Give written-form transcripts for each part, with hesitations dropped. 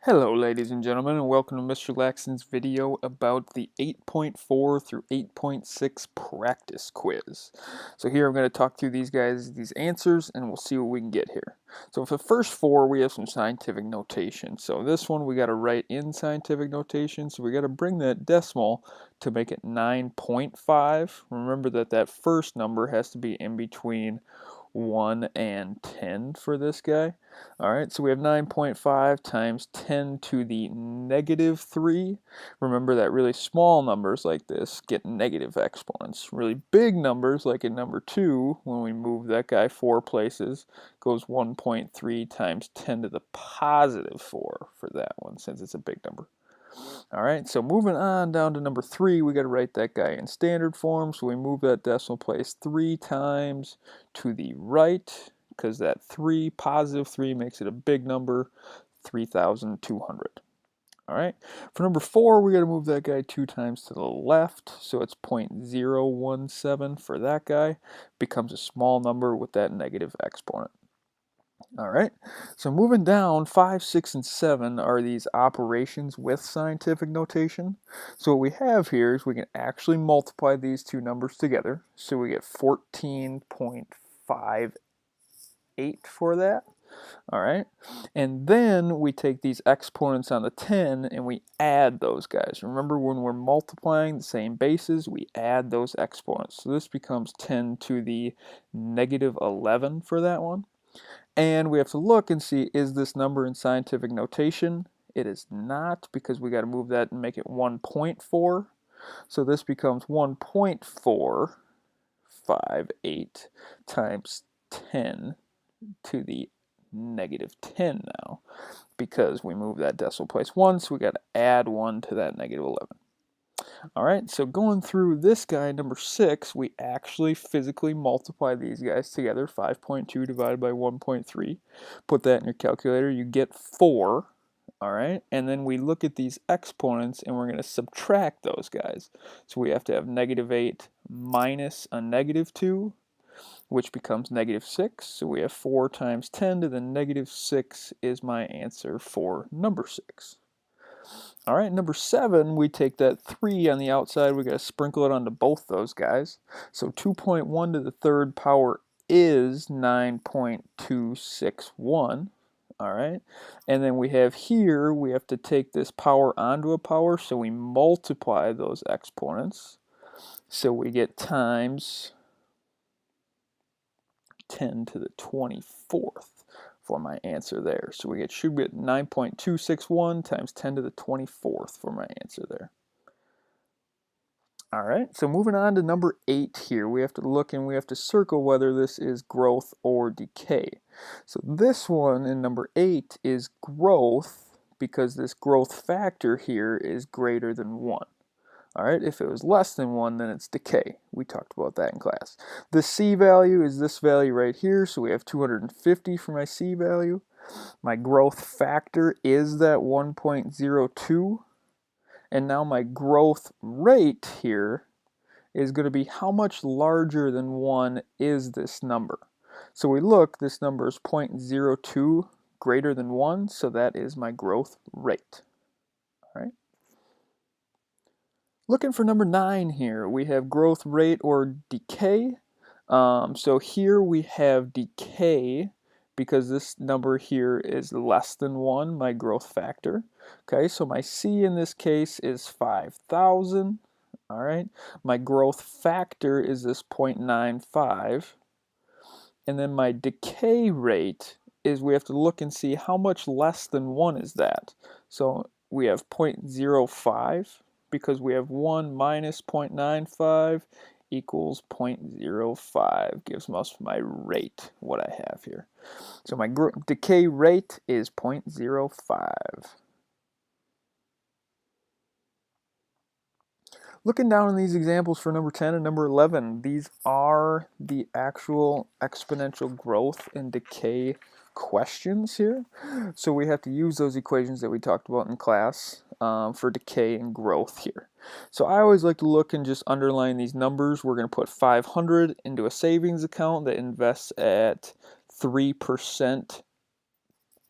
Hello ladies and gentlemen, and welcome to Mr. Laxton's video about the 8.4 through 8.6 practice quiz. So here I'm going to talk through these answers, and we'll see what we can get here. So for the first four, we have some scientific notation. So this one we got to write in scientific notation, so we got to bring that decimal to make it 9.5. Remember that first number has to be in between 1 and 10 for this guy. Alright, so we have 9.5 times 10 to the negative 3. Remember that really small numbers like this get negative exponents. Really big numbers, like in number 2, when we move that guy 4 places, goes 1.3 times 10 to the positive 4 for that one, since it's a big number. Alright, so moving on down to number 3, we got to write that guy in standard form, so we move that decimal place 3 times to the right, because that positive 3 makes it a big number, 3,200. Alright, for number 4, we got to move that guy 2 times to the left, so it's 0.017 for that guy, becomes a small number with that negative exponent. Alright, so moving down, 5, 6, and 7 are these operations with scientific notation. So what we have here is we can actually multiply these two numbers together. So we get 14.58 for that. Alright, and then we take these exponents on the 10 and we add those guys. Remember, when we're multiplying the same bases, we add those exponents. So this becomes 10 to the negative 11 for that one. And we have to look and see, is this number in scientific notation? It is not, because we got to move that and make it 1.4. So this becomes 1.458 times 10 to the negative 10 now, because we moved that decimal place 1, so we got to add 1 to that negative 11. Alright, so going through this guy, number 6, we actually physically multiply these guys together. 5.2 divided by 1.3. Put that in your calculator, you get 4. Alright, and then we look at these exponents and we're going to subtract those guys. So we have to have negative 8 minus a negative 2, which becomes negative 6. So we have 4 times 10 to the negative 6 is my answer for number 6. Alright, number 7, we take that 3 on the outside, we got to sprinkle it onto both those guys. So 2.1 to the third power is 9.261. Alright, and then we have here, we have to take this power onto a power, so we multiply those exponents. So we get times 10 to the 24th. For my answer there. So we should get 9.261 times 10 to the 24th for my answer there. Alright, so moving on to number 8 here, we have to look and we have to circle whether this is growth or decay. So this one in number 8 is growth, because this growth factor here is greater than 1. Alright, if it was less than 1, then it's decay. We talked about that in class. The C value is this value right here, so we have 250 for my C value. My growth factor is that 1.02. And now my growth rate here is going to be how much larger than 1 is this number. So we look, this number is 0.02 greater than 1, so that is my growth rate. Alright. Looking for number 9 here, we have growth rate or decay. So here we have decay, because this number here is less than 1, my growth factor. Okay, so my C in this case is 5,000. Alright, my growth factor is this 0.95. And then my decay rate is, we have to look and see how much less than 1 is that. So we have 0.05. Because we have 1 minus 0.95 equals 0.05, gives us my rate, what I have here. So my decay rate is 0.05. Looking down in these examples for number 10 and number 11, these are the actual exponential growth and decay questions here. So we have to use those equations that we talked about in class for decay and growth here. So I always like to look and just underline these numbers. We're going to put 500 into a savings account that invests at 3%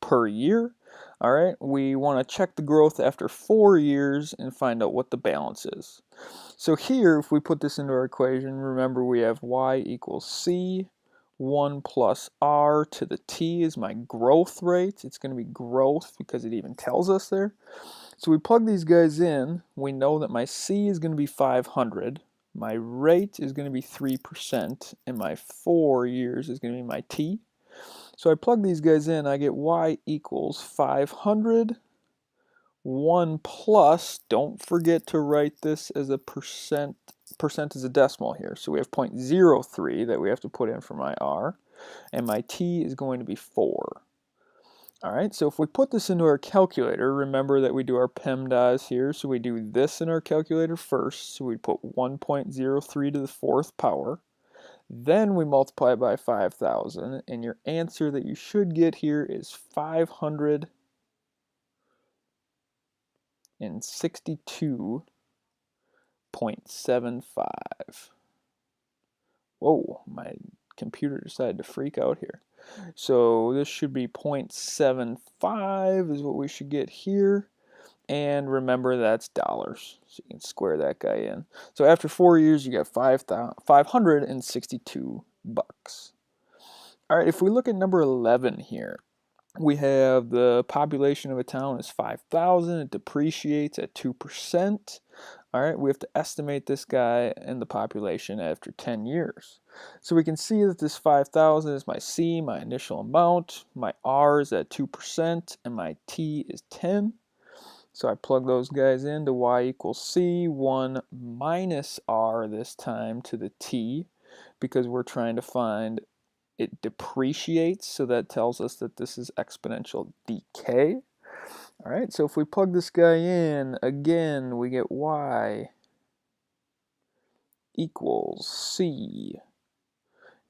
per year. All right, we want to check the growth after 4 years and find out what the balance is. So here, if we put this into our equation, remember we have y equals c, 1 plus r to the t is my growth rate. It's going to be growth because it even tells us there. So we plug these guys in. We know that my c is going to be 500. My rate is going to be 3%, and my 4 years is going to be my t. So I plug these guys in, I get y equals 500, 1 plus, don't forget to write this as a percent is a decimal here. So we have 0.03 that we have to put in for my r, and my t is going to be 4. All right, so if we put this into our calculator, remember that we do our PEMDAS here, so we do this in our calculator first. So we put 1.03 to the 4th power. Then we multiply by 5,000, and your answer that you should get here is 562.75. Whoa, my computer decided to freak out here. So this should be 0.75 is what we should get here. And remember, that's dollars, so you can square that guy in. So after 4 years, you get 562 bucks. All right, if we look at number 11 here, we have the population of a town is 5,000. It depreciates at 2%. All right, we have to estimate this guy and the population after 10 years. So we can see that this 5,000 is my C, my initial amount. My R is at 2%, and my T is 10. So I plug those guys into y equals c, 1 minus r this time to the t, because we're trying to find it depreciates, so that tells us that this is exponential decay. All right, so if we plug this guy in, again, we get y equals c.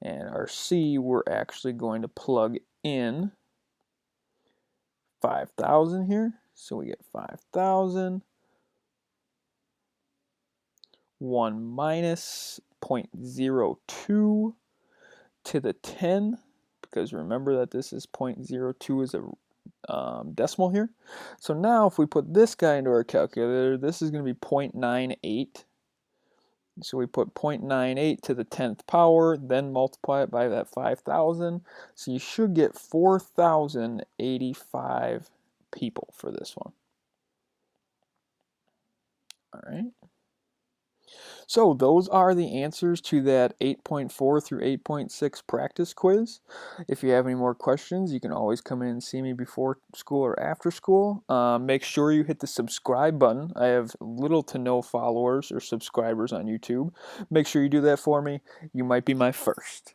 And our c, we're actually going to plug in 5,000 here. So we get 5,000. 1 minus 0.02 to the 10, because remember that this is 0.02 is a decimal here. So now if we put this guy into our calculator, this is going to be 0.98. So we put 0.98 to the 10th power, then multiply it by that 5,000. So you should get 4,085 people for this one. All right. So those are the answers to that 8.4 through 8.6 practice quiz. If you have any more questions, you can always come in and see me before school or after school. Make sure you hit the subscribe button. I have little to no followers or subscribers on YouTube. Make sure you do that for me. You might be my first.